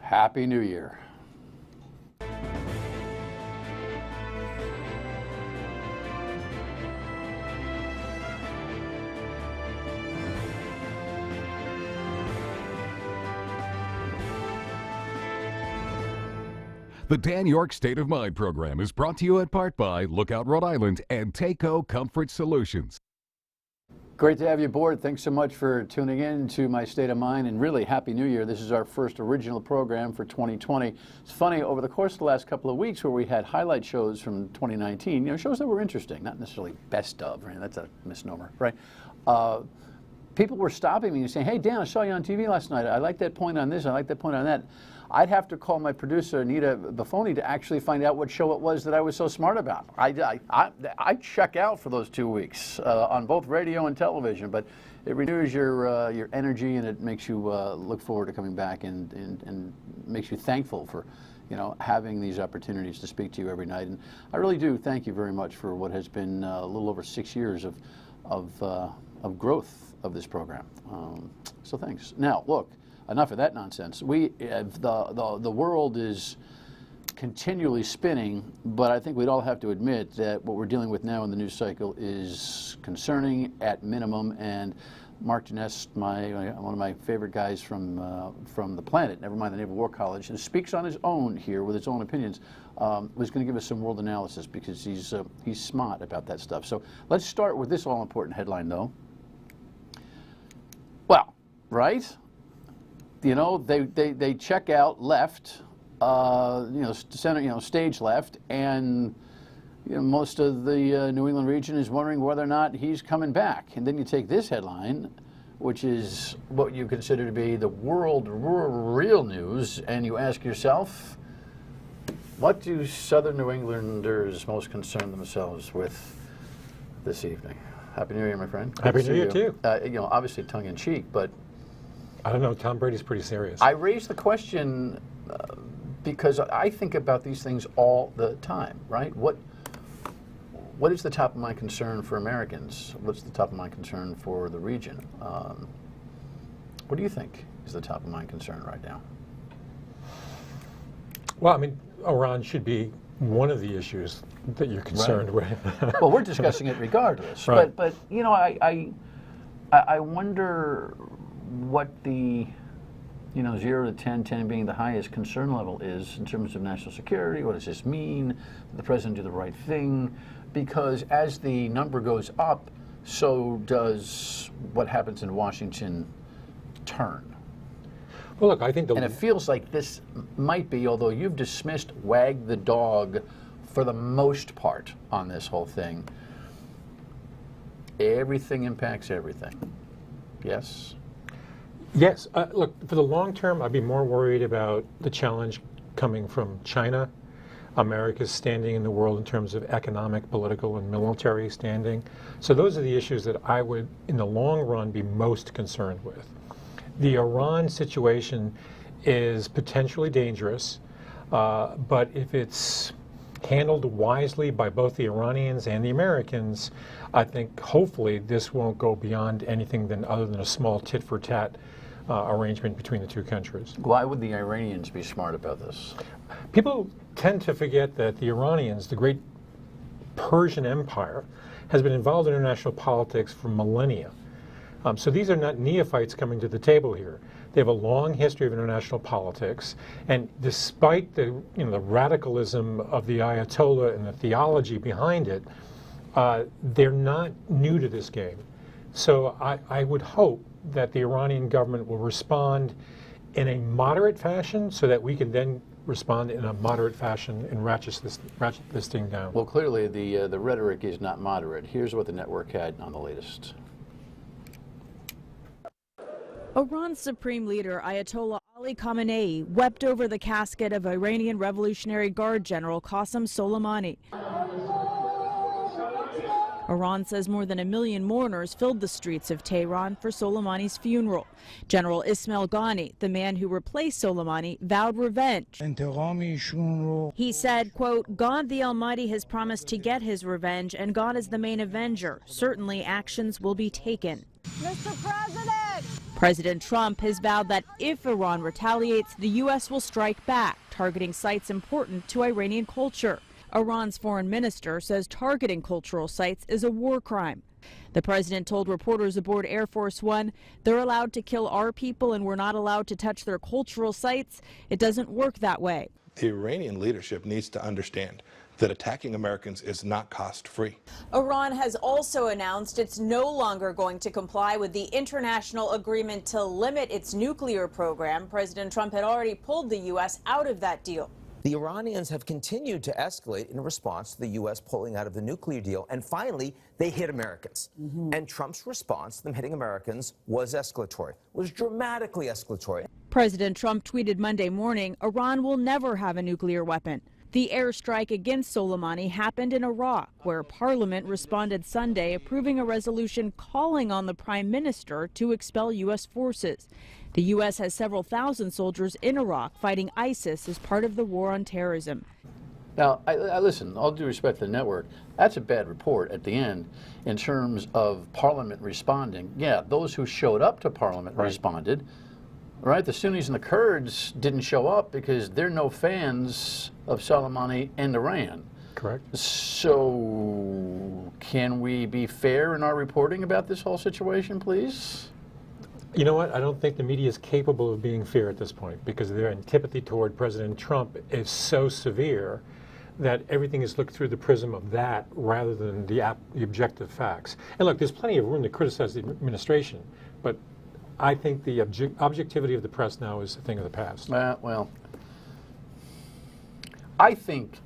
Happy New Year. The Dan Yorke State of Mind program is brought to you in part by Lookout Rhode Island and Takeo Comfort Solutions. Great to have you aboard. Thanks so much for tuning in to my State of Mind, and really Happy New Year. This is our first original program for 2020. It's funny, over the course of the last couple of weeks where we had highlight shows from 2019, shows that were interesting, not necessarily best of, right? That's a misnomer, right? People were stopping me and saying, hey, Dan, I saw you on TV last night. I like that point on this, I like that point on that. I'd have to call my producer, Anita Buffoni, to actually find out what show it was that I was so smart about. I check out for those 2 weeks on both radio and television, but it renews your energy, and it makes you look forward to coming back, and makes you thankful for having these opportunities to speak to you every night. And I really do thank you very much for what has been a little over 6 years of growth of this program. So thanks. Now, look. Enough of that nonsense. The world is continually spinning, but I think we'd all have to admit that what we're dealing with now in the news cycle is concerning at minimum. And Marc Genest, one of my favorite guys from the planet, never mind the Naval War College, who speaks on his own here with his own opinions, was going to give us some world analysis, because he's smart about that stuff. So let's start with this all-important headline, though. Well, right? They check out left, center, stage left, and most of the New England region is wondering whether or not he's coming back. And then you take this headline, which is what you consider to be the world real news, and you ask yourself, what do Southern New Englanders most concern themselves with this evening? Happy New Year, my friend. Happy New Year, too. Obviously tongue-in-cheek, but I don't know, Tom Brady's pretty serious. I raised the question because I think about these things all the time, right? What is the top of mind concern for Americans? What's the top of mind concern for the region? What do you think is the top of mind concern right now? Well, I mean, Iran should be one of the issues that you're concerned with. Well, we're discussing it regardless. Right. But I wonder what the 0 to 10, 10 being the highest concern level is in terms of national security. What does this mean? Did the president do the right thing? Because as the number goes up, so does what happens in Washington turn. Well, look, I think and it feels like this might be, although you've dismissed wag the dog for the most part on this whole thing, everything impacts everything. Yes? Yes. Look, for the long term, I'd be more worried about the challenge coming from China, America's standing in the world in terms of economic, political, and military standing. So those are the issues that I would, in the long run, be most concerned with. The Iran situation is potentially dangerous, but if it's handled wisely by both the Iranians and the Americans, I think hopefully this won't go beyond anything other than a small tit-for-tat arrangement between the two countries. Why would the Iranians be smart about this? People tend to forget that the Iranians, the great Persian Empire, has been involved in international politics for millennia. So these are not neophytes coming to the table here. They have a long history of international politics, and despite the radicalism of the Ayatollah and the theology behind it, they're not new to this game. So I would hope that the Iranian government will respond in a moderate fashion so that we can then respond in a moderate fashion and ratchet this thing down. Well, clearly the rhetoric is not moderate. Here's what the network had on the latest. Iran's supreme leader Ayatollah Ali Khamenei wept over the casket of Iranian Revolutionary Guard General Qasem Soleimani. Iran says more than 1 million mourners filled the streets of Tehran for Soleimani's funeral. General Ismail Ghani, the man who replaced Soleimani, vowed revenge. He said, quote, God the Almighty has promised to get his revenge, and God is the main avenger. Certainly actions will be taken. Mr. President! President Trump has vowed that if Iran retaliates, the U.S. will strike back, targeting sites important to Iranian culture. Iran's foreign minister says targeting cultural sites is a war crime. The president told reporters aboard Air Force One, they're allowed to kill our people and we're not allowed to touch their cultural sites. It doesn't work that way. The Iranian leadership needs to understand that attacking Americans is not cost-free. Iran has also announced it's no longer going to comply with the international agreement to limit its nuclear program. President Trump had already pulled the U.S. out of that deal. The Iranians have continued to escalate in response to the U.S. pulling out of the nuclear deal, and finally, they hit Americans. And Trump's response to them hitting Americans was escalatory, was dramatically escalatory. President Trump tweeted Monday morning, Iran will never have a nuclear weapon. The airstrike against Soleimani happened in Iraq, where Parliament responded Sunday, approving a resolution calling on the Prime Minister to expel U.S. forces. The U.S. has several thousand soldiers in Iraq fighting ISIS as part of the war on terrorism. Now, I listen, all due respect to the network, that's a bad report at the end in terms of Parliament responding. Yeah, those who showed up to Parliament responded. Right, the Sunnis and the Kurds didn't show up because they're no fans of Soleimani and Iran. Correct. So, can we be fair in our reporting about this whole situation, please? You know what? I don't think the media is capable of being fair at this point because their antipathy toward President Trump is so severe that everything is looked through the prism of that rather than the objective facts. And look, there's plenty of room to criticize the administration, but I think the objectivity of the press now is a thing of the past. Well, I think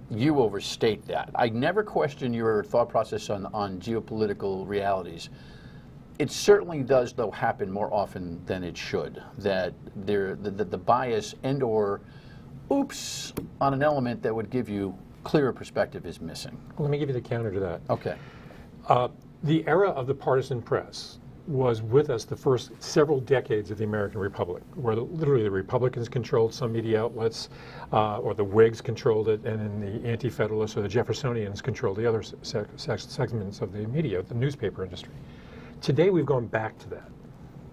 you overstate that. I never question your thought process on geopolitical realities. It certainly does, though, happen more often than it should. That the bias and/or oops on an element that would give you clearer perspective is missing. Well, let me give you the counter to that. Okay. The era of the partisan press was with us the first several decades of the American Republic, where literally the Republicans controlled some media outlets, or the Whigs controlled it, and then the Anti-Federalists or the Jeffersonians controlled the other segments of the media, the newspaper industry. Today we've gone back to that.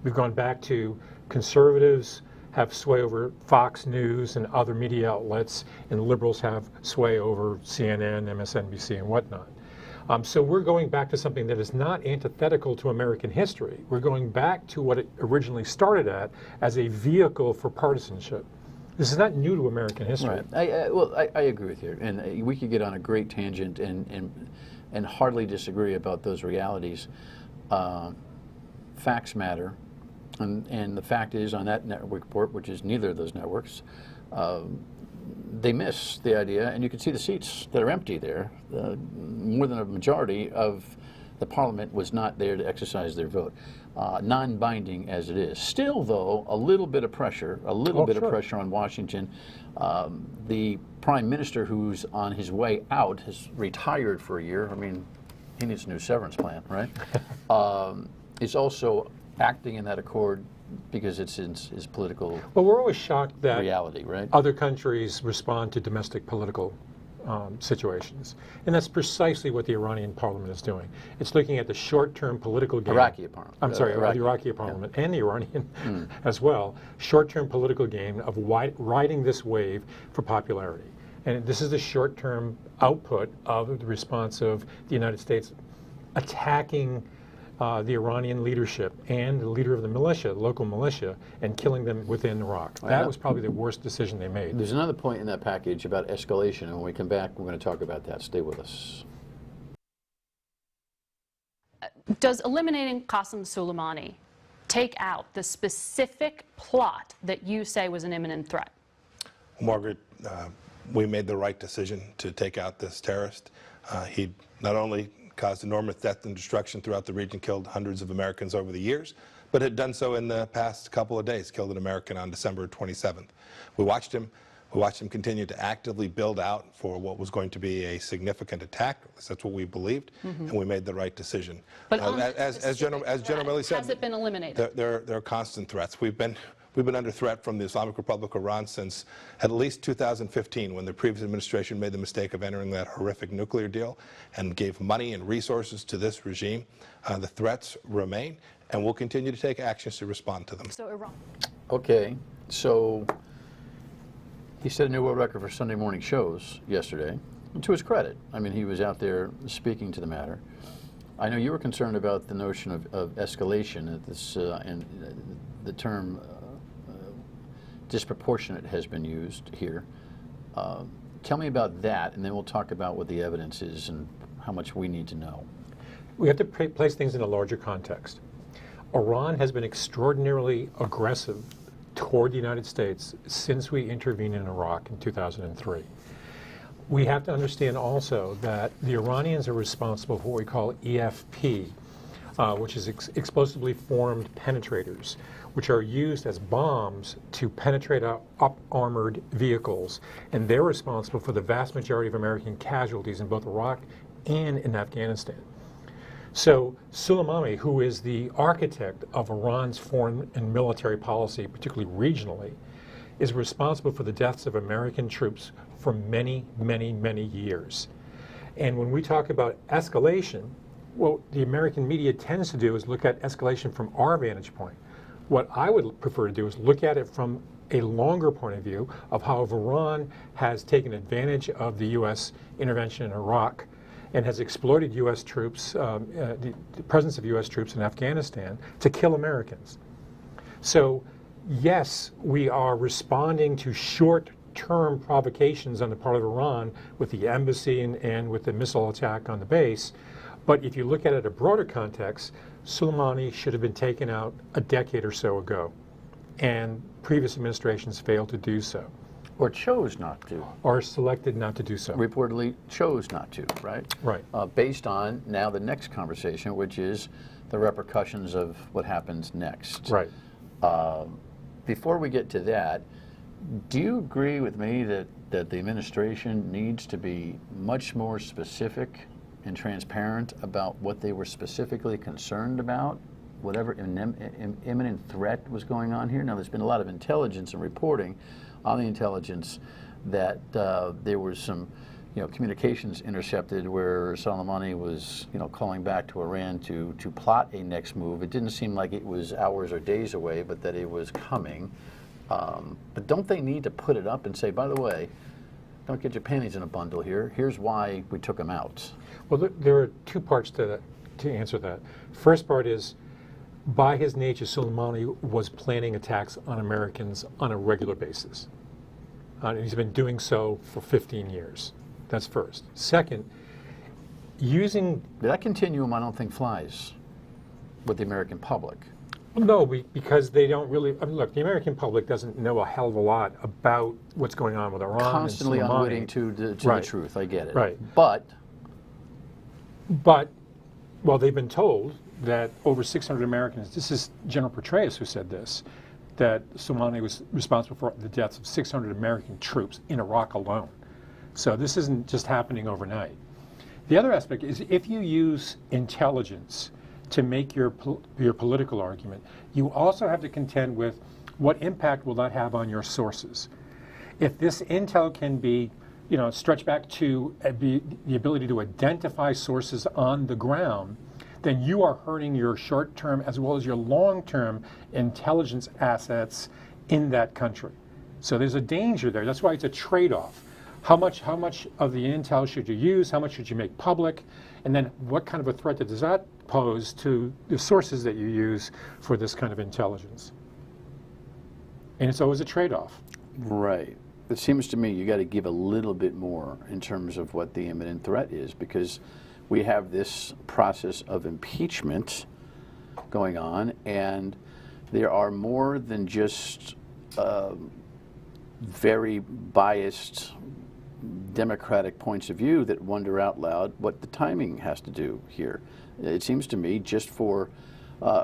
We've gone back to conservatives have sway over Fox News and other media outlets, and liberals have sway over CNN, MSNBC, and whatnot. So we're going back to something that is not antithetical to American history. We're going back to what it originally started at as a vehicle for partisanship. This is not new to American history. Right. I agree with you, and we could get on a great tangent and hardly disagree about those realities. Facts matter, and the fact is on that network report, which is neither of those networks, they miss the idea, and you can see the seats that are empty there. More than a majority of the Parliament was not there to exercise their vote, non-binding as it is. Still, though, a little bit of pressure, of pressure on Washington. The Prime Minister, who's on his way out, has retired for a year. I mean, he needs a new severance plan, right? Is also acting in that accord because it's his political Well, we're always shocked that reality, right? Other countries respond to domestic political situations. And that's precisely what the Iranian parliament is doing. It's looking at the short-term political game. Iraqi parliament. I'm sorry, the Iraqi parliament and the Iranian as well. Short-term political game of riding this wave for popularity. And this is the short-term output of the response of the United States attacking the Iranian leadership and the leader of the militia, the local militia, and killing them within Iraq. That was probably the worst decision they made. There's another point in that package about escalation, and when we come back, we're going to talk about that. Stay with us. Does eliminating Qasem Soleimani take out the specific plot that you say was an imminent threat? Margaret, we made the right decision to take out this terrorist. He not only caused enormous death and destruction throughout the region, killed hundreds of Americans over the years, but had done so in the past couple of days, killed an American on December 27th. We watched him continue to actively build out for what was going to be a significant attack. That's what we believed, and we made the right decision. But as General Milley said, has it been eliminated? There are constant threats. We've been under threat from the Islamic Republic of Iran since at least 2015, when the previous administration made the mistake of entering that horrific nuclear deal and gave money and resources to this regime. The threats remain, and we'll continue to take actions to respond to them. So Iran. Okay, so he set a new world record for Sunday morning shows yesterday. And to his credit, I mean, he was out there speaking to the matter. I know you were concerned about the notion of escalation at this, and the term disproportionate has been used here. Tell me about that, and then we'll talk about what the evidence is and how much we need to know. We have to place things in a larger context. Iran has been extraordinarily aggressive toward the United States since we intervened in Iraq in 2003. We have to understand also that the Iranians are responsible for what we call EFP, which is explosively formed penetrators, which are used as bombs to penetrate up-armored vehicles. And they're responsible for the vast majority of American casualties in both Iraq and in Afghanistan. So Soleimani, who is the architect of Iran's foreign and military policy, particularly regionally, is responsible for the deaths of American troops for many, many, many years. And when we talk about escalation, what the American media tends to do is look at escalation from our vantage point. What I would prefer to do is look at it from a longer point of view of how Iran has taken advantage of the U.S. intervention in Iraq and has exploited U.S. troops, the presence of U.S. troops in Afghanistan to kill Americans. So, yes, we are responding to short-term provocations on the part of Iran with the embassy and with the missile attack on the base. But if you look at it in a broader context, Soleimani should have been taken out a decade or so ago. And previous administrations failed to do so. Or chose not to. Or selected not to do so. Reportedly chose not to, right? Right. Based on now the next conversation, which is the repercussions of what happens next. Right. Before we get to that, do you agree with me that the administration needs to be much more specific and transparent about what they were specifically concerned about, whatever imminent threat was going on here? Now, there's been a lot of intelligence and reporting on the intelligence that there was some, communications intercepted where Soleimani was, calling back to Iran to plot a next move. It didn't seem like it was hours or days away, but that it was coming. But don't they need to put it up and say, by the way, don't get your panties in a bundle here. Here's why we took him out. Well, there are two parts to answer that. First part is, by his nature, Soleimani was planning attacks on Americans on a regular basis. And he's been doing so for 15 years. That's first. Second, that continuum I don't think flies with the American public. No, because they don't really, look, the American public doesn't know a hell of a lot about what's going on with Iran. Constantly and Soleimani. unwitting to Right. the truth, I get it. Right. But, well, they've been told that over 600 Americans, this is General Petraeus who said this, that Soleimani was responsible for the deaths of 600 American troops in Iraq alone. So this isn't just happening overnight. The other aspect is if you use intelligence to make your political argument, you also have to contend with what impact will that have on your sources. If this intel can be, stretched back to the ability to identify sources on the ground, then you are hurting your short-term as well as your long-term intelligence assets in that country. So there's a danger there. That's why it's a trade-off. How much of the intel should you use? How much should you make public? And then what kind of a threat does that pose to the sources that you use for this kind of intelligence? And it's always a trade-off. right. It seems to me you got to give a little bit more in terms of what the imminent threat is, because we have this process of impeachment going on, and there are more than just very biased Democratic points of view that wonder out loud what the timing has to do here. It seems to me just for,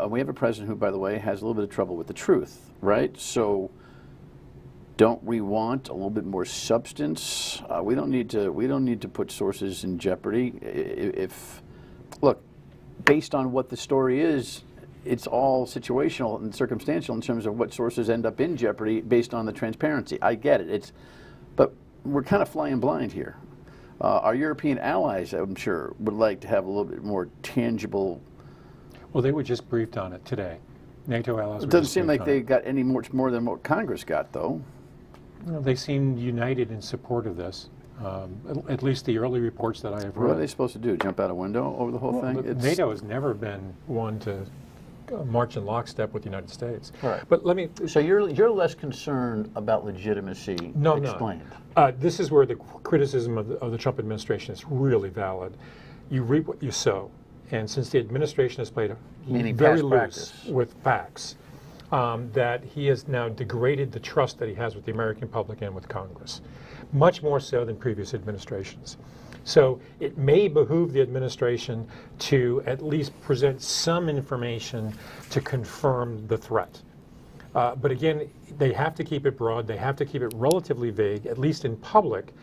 we have a president who, by the way, has a little bit of trouble with the truth, right? So don't we want a little bit more substance? We don't need to put sources in jeopardy. Look, based on what the story is, it's all situational and circumstantial in terms of what sources end up in jeopardy based on the transparency. I get it. But we're kind of flying blind here. Our European allies, I'm sure, would like to have a little bit more tangible Well, they were just briefed on it today. NATO allies. It doesn't seem like they got any much more than what Congress got, though. Well, they seemed united in support of this. At least the early reports that I have read. What are they supposed to do? Jump out a window over the whole thing? NATO has never been one to march in lockstep with the United States. All right. But let me. So you're less concerned about legitimacy. No, explained. No. This is where the criticism of the Trump administration is really valid. You reap what you sow, and since the administration has played very loose with facts, that he has now degraded the trust that he has with the American public and with Congress, much more so than previous administrations. So it may behoove the administration to at least present some information to confirm the threat. But again, they have to keep it broad. They have to keep it relatively vague, at least in public,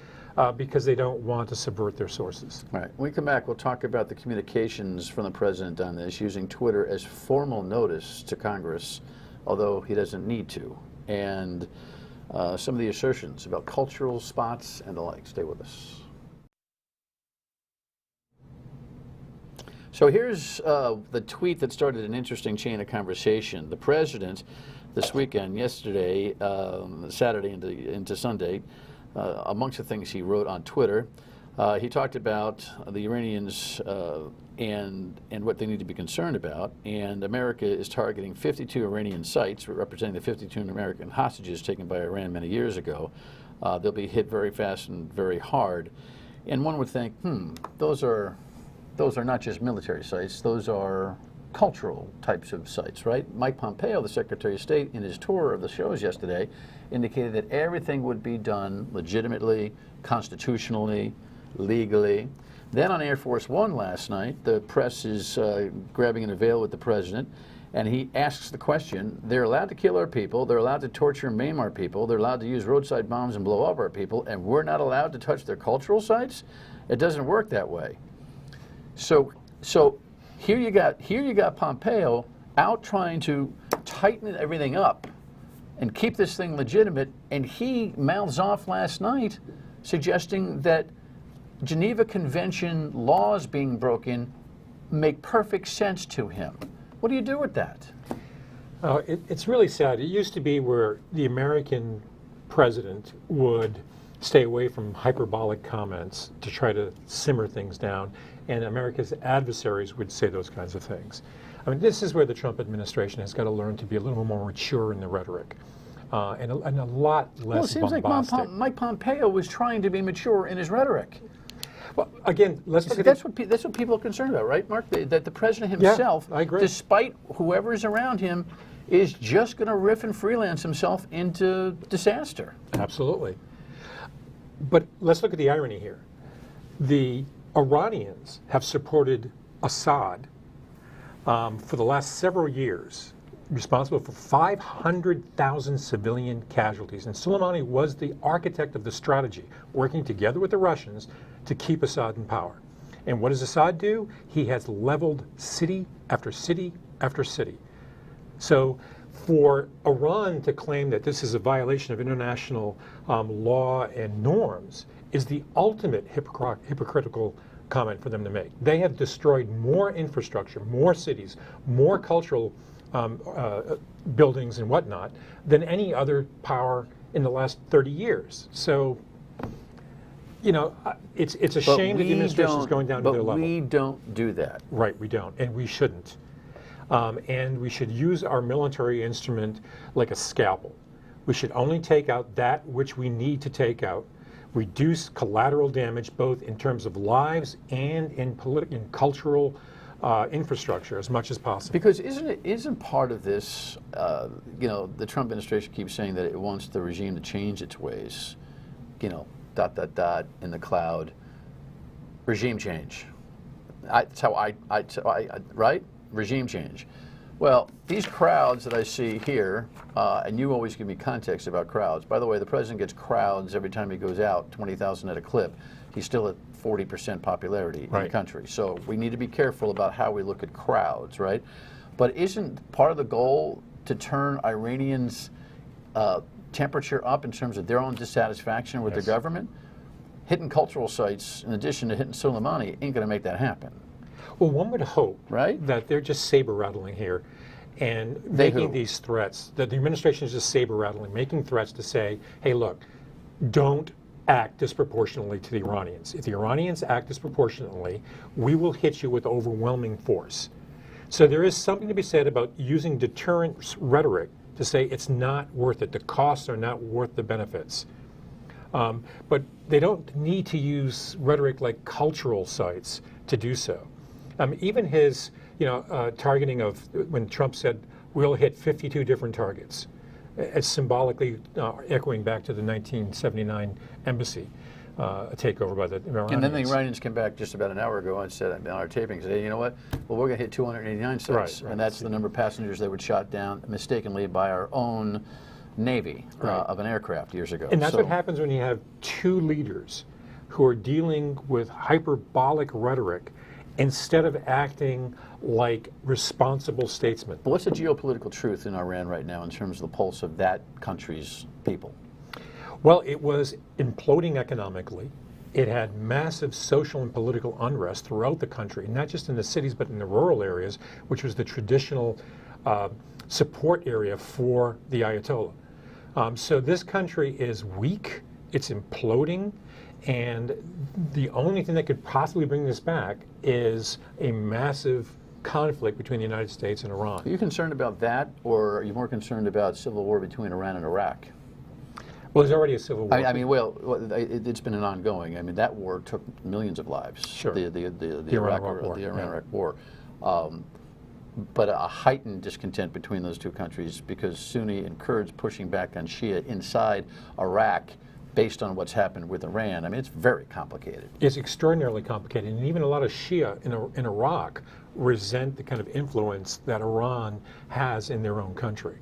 because they don't want to subvert their sources. All right. When we come back, we'll talk about the communications from the president on this, using Twitter as formal notice to Congress, although he doesn't need to, and some of the assertions about cultural spots and the like. Stay with us. So here's the tweet that started an interesting chain of conversation. The president, this weekend, yesterday, Saturday into Sunday, amongst the things he wrote on Twitter, he talked about the Iranians and what they need to be concerned about. And America is targeting 52 Iranian sites, representing the 52 American hostages taken by Iran many years ago. They'll be hit very fast and very hard. And one would think, those are not just military sites, those are cultural types of sites, right? Mike Pompeo, the Secretary of State, in his tour of the shows yesterday, indicated that everything would be done legitimately, constitutionally, legally. Then on Air Force One last night, the press is grabbing an veil with the president, and he asks the question, they're allowed to kill our people, they're allowed to torture and maim our people, they're allowed to use roadside bombs and blow up our people, and we're not allowed to touch their cultural sites? It doesn't work that way. So here you got Pompeo out trying to tighten everything up and keep this thing legitimate, and he mouths off last night suggesting that Geneva Convention laws being broken make perfect sense to him. What do you do with that? It's really sad. It used to be where the American president would stay away from hyperbolic comments to try to simmer things down, and America's adversaries would say those kinds of things. I mean, this is where the Trump administration has got to learn to be a little more mature in the rhetoric, and a lot less bombastic. Well, it seems like Mike Pompeo was trying to be mature in his rhetoric. Well, again, let's look at that's what people are concerned about, right, Mark? That the president himself, I agree, despite whoever's around him, is just going to riff and freelance himself into disaster. Absolutely. But let's look at the irony here. The Iranians have supported Assad for the last several years, responsible for 500,000 civilian casualties. And Soleimani was the architect of the strategy, working together with the Russians to keep Assad in power. And what does Assad do? He has leveled city after city after city. So for Iran to claim that this is a violation of international law and norms is the ultimate hypocritical comment for them to make. They have destroyed more infrastructure, more cities, more cultural buildings and whatnot than any other power in the last 30 years. So, you know, it's a shame that the administration is going down to their level. But we don't do that. Right, we don't, and we shouldn't. And we should use our military instrument like a scalpel. We should only take out that which we need to take out, reduce collateral damage both in terms of lives and in cultural infrastructure as much as possible. Because isn't part of this, you know, the Trump administration keeps saying that it wants the regime to change its ways, you know, ... in the cloud, regime change. That's how I right? Regime change. Well, these crowds that I see here, and you always give me context about crowds. By the way, the president gets crowds every time he goes out, 20,000 at a clip. He's still at 40% popularity in the country. So we need to be careful about how we look at crowds, right? But isn't part of the goal to turn Iranians' temperature up in terms of their own dissatisfaction with the government? Hitting cultural sites, in addition to hitting Soleimani, ain't going to make that happen. Well, one would hope Right? that they're just saber-rattling here and They making who? these threats, that the administration is just saber-rattling, making threats to say, hey, look, don't act disproportionately to the Iranians. If the Iranians act disproportionately, we will hit you with overwhelming force. So there is something to be said about using deterrent rhetoric to say it's not worth it. The costs are not worth the benefits. But they don't need to use rhetoric like cultural sites to do so. Even his, targeting of when Trump said we'll hit 52 different targets, it's symbolically echoing back to the 1979 embassy takeover by the Iranians. And then the Iranians came back just about an hour ago and said on our taping, said, hey, you know what? Well, we're going to hit 289 sites. Right. And that's the number of passengers that were shot down mistakenly by our own Navy of an aircraft years ago. And that's what happens when you have two leaders who are dealing with hyperbolic rhetoric instead of acting like responsible statesmen. But what's the geopolitical truth in Iran right now in terms of the pulse of that country's people? Well, it was imploding economically. It had massive social and political unrest throughout the country, not just in the cities, but in the rural areas, which was the traditional support area for the Ayatollah. So this country is weak, it's imploding, and the only thing that could possibly bring this back is a massive conflict between the United States and Iran. Are you concerned about that, or are you more concerned about civil war between Iran and Iraq? Well, there's already a civil war. It's been an ongoing. I mean, that war took millions of lives. Sure. The Iran-Iraq war. The Iran-Iraq war. But a heightened discontent between those two countries because Sunni and Kurds pushing back on Shia inside Iraq based on what's happened with Iran. I mean, it's very complicated. It's extraordinarily complicated, and even a lot of Shia in Iraq resent the kind of influence that Iran has in their own country.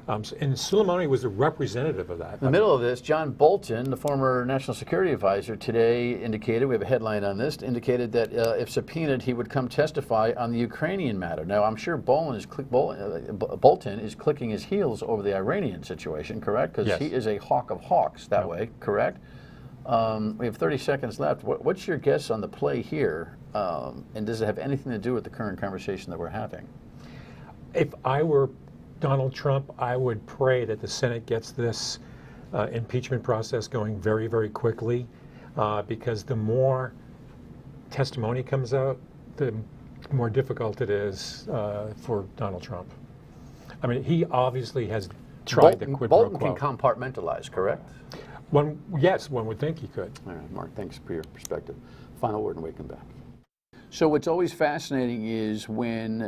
And Soleimani was a representative of that. In the middle of this, John Bolton, the former National Security Advisor, today indicated, we have a headline on this, indicated that if subpoenaed, he would come testify on the Ukrainian matter. Now, I'm sure Bolton is clicking his heels over the Iranian situation, correct? Because Yes. he is a hawk of hawks that way, correct? We have 30 seconds left. What's your guess on the play here? And does it have anything to do with the current conversation that we're having? If I were Donald Trump, I would pray that the Senate gets this impeachment process going very, very quickly, because the more testimony comes out, the more difficult it is for Donald Trump. I mean, he obviously has tried the quid pro quo. Bolton can compartmentalize, correct? Yes, one would think he could. All right, Mark, thanks for your perspective. Final word and we come back. So what's always fascinating is when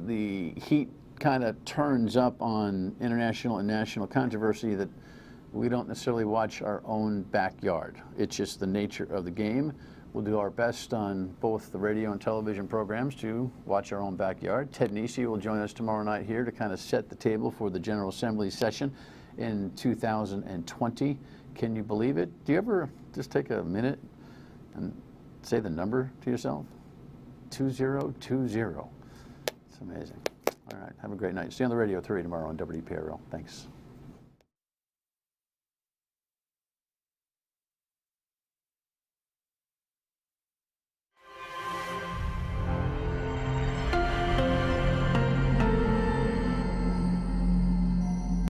the heat kind of turns up on international and national controversy that we don't necessarily watch our own backyard. It's just the nature of the game. We'll do our best on both the radio and television programs to watch our own backyard. Ted Nesi will join us tomorrow night here to kind of set the table for the General Assembly session in 2020. Can you believe it? Do you ever just take a minute and say the number to yourself? 2020. It's amazing. All right, have a great night. See you on the radio 3 tomorrow on WPRL. Thanks.